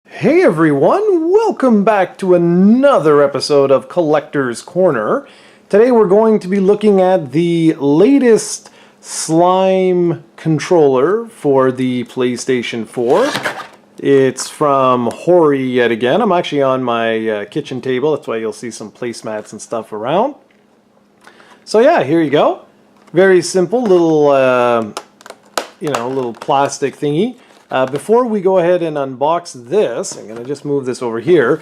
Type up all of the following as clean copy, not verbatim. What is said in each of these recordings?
Hey everyone, welcome back to another episode of Collector's Corner. Today we're going to be looking at the latest slime controller for the PlayStation 4. It's from Hori yet again. I'm actually on my kitchen table, that's why you'll see some placemats and stuff around. So yeah, here you go. Very simple little, little plastic thingy. Before we go ahead and unbox this, I'm going to just move this over here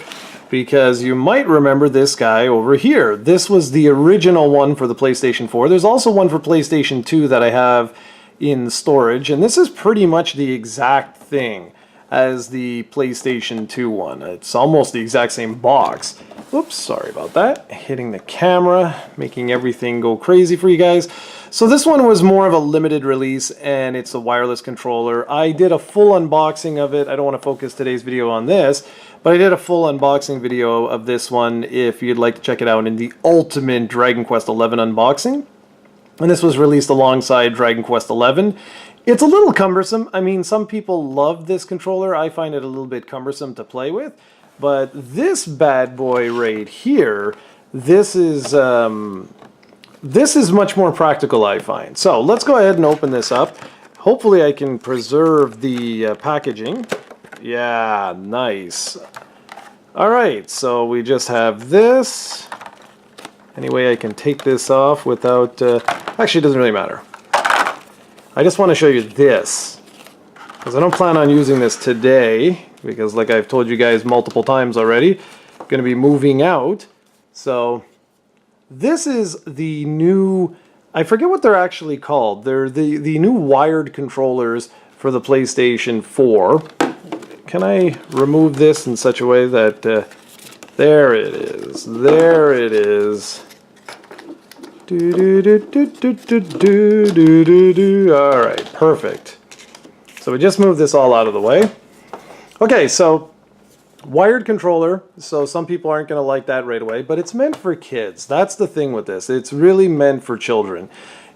because you might remember this guy over here. This was the original one for the PlayStation 4. There's also one for PlayStation 2 that I have in storage, and this is pretty much the exact thing as the PlayStation 2 one. It's almost the exact same box. Oops, sorry about that. Hitting the camera, making everything go crazy for you guys. So this one was more of a limited release, and it's a wireless controller. I did a full unboxing of it. I don't want to focus today's video on this, but I did a full unboxing video of this one if you'd like to check it out in the ultimate Dragon Quest XI unboxing. And this was released alongside Dragon Quest XI. It's a little cumbersome. I mean, some people love this controller. I find it a little bit cumbersome to play with. But this bad boy right here, this is much more practical, I find. So let's go ahead and open this up. Hopefully I can preserve the packaging. Yeah, nice. Alright, so we just have this. Any way I can take this off without... actually, it doesn't really matter. I just want to show you this, because I don't plan on using this today, because like I've told you guys multiple times already, I'm going to be moving out. So this is the new, I forget what they're actually called. They're the new wired controllers for the PlayStation 4. Can I remove this in such a way that, there it is, there it is. Alright, perfect. So we just moved this all out of the way. Okay, so wired controller, so some people aren't going to like that right away, but it's meant for kids. That's the thing with this. It's really meant for children.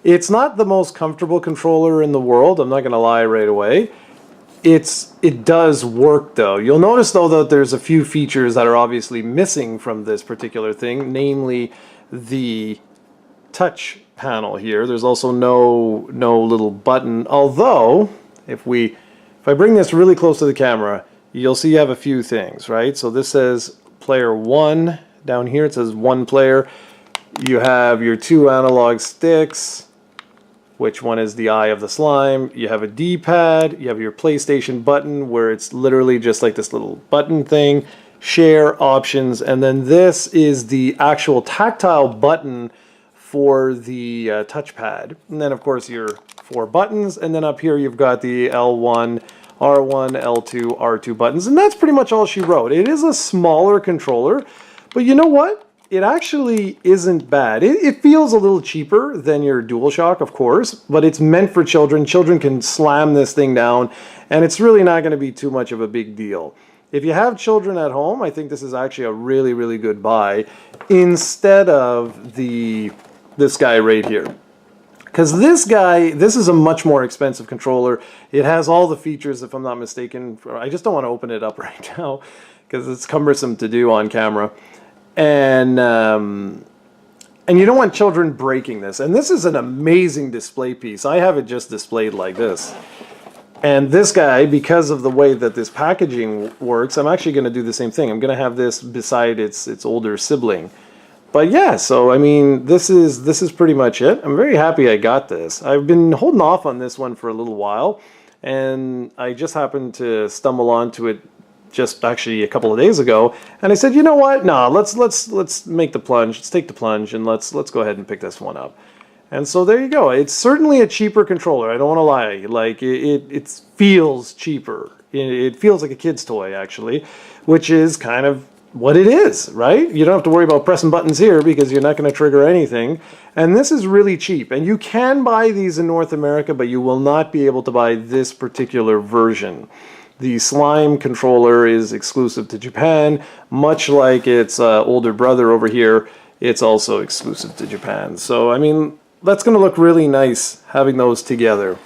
It's not the most comfortable controller in the world, I'm not going to lie right away. It does work though. You'll notice though that there's a few features that are obviously missing from this particular thing, namely the touch panel here. There's also no little button, although if I bring this really close to the camera, you'll see you have a few things, right? So this says player 1. Down here it says 1 player. You have your 2 analog sticks. Which one is the eye of the slime? You have a D-pad. You have your PlayStation button where it's literally just like this little button thing. Share, options, and then this is the actual tactile button for the touchpad. And then of course your 4 buttons, and then up here you've got the L1, R1, L2, R2 buttons, and that's pretty much all she wrote. It is a smaller controller, but you know what? It actually isn't bad. It feels a little cheaper than your DualShock, of course, but it's meant for children. Children can slam this thing down, and it's really not going to be too much of a big deal. If you have children at home, I think this is actually a really, really good buy instead of this guy right here. Because this is a much more expensive controller. It has all the features, if I'm not mistaken. I just don't want to open it up right now because it's cumbersome to do on camera. And you don't want children breaking this. And this is an amazing display piece. I have it just displayed like this. And this guy, because of the way that this packaging works, I'm actually going to do the same thing. I'm going to have this beside its older sibling. But yeah, so I mean, this is pretty much it. I'm very happy I got this. I've been holding off on this one for a little while, and I just happened to stumble onto it just actually a couple of days ago, and I said, you know what? No, let's make the plunge. Let's take the plunge, and let's go ahead and pick this one up. And so there you go. It's certainly a cheaper controller. I don't want to lie. Like it feels cheaper. It feels like a kid's toy actually, which is kind of what it is, right? You don't have to worry about pressing buttons here because you're not going to trigger anything. And this is really cheap. And you can buy these in North America, but you will not be able to buy this particular version. The slime controller is exclusive to Japan, much like its older brother over here. It's also exclusive to Japan. So, I mean, that's going to look really nice having those together.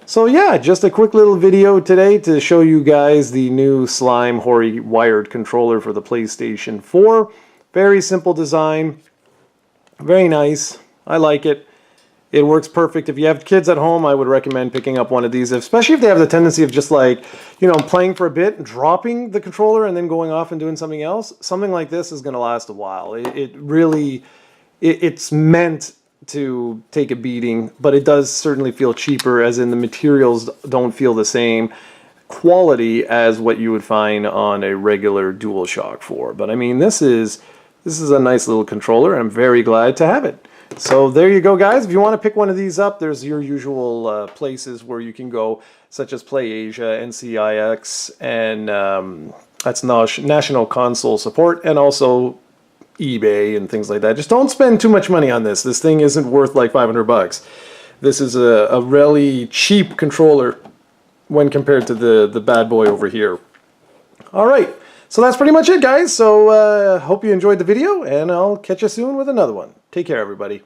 So yeah, just a quick little video today to show you guys the new Slime Hori wired controller for the PlayStation 4. Very simple design, very nice. I like it. It works perfect. If you have kids at home, I would recommend picking up one of these, especially if they have the tendency of just like, you know, playing for a bit, dropping the controller and then going off and doing something else. Something like this is going to last a while. It's meant to take a beating, but it does certainly feel cheaper, as in the materials don't feel the same quality as what you would find on a regular DualShock 4. But I mean, this is a nice little controller, and I'm very glad to have it. So there you go, guys. If you want to pick one of these up, there's your usual places where you can go, such as PlayAsia, NCIX, and that's National Console Support, and also eBay and things like that. Just don't spend too much money on this. This thing isn't worth like 500 bucks. This is a really cheap controller when compared to the bad boy over here. All right, so that's pretty much it, guys. So hope you enjoyed the video, and I'll catch you soon with another one. Take care, everybody.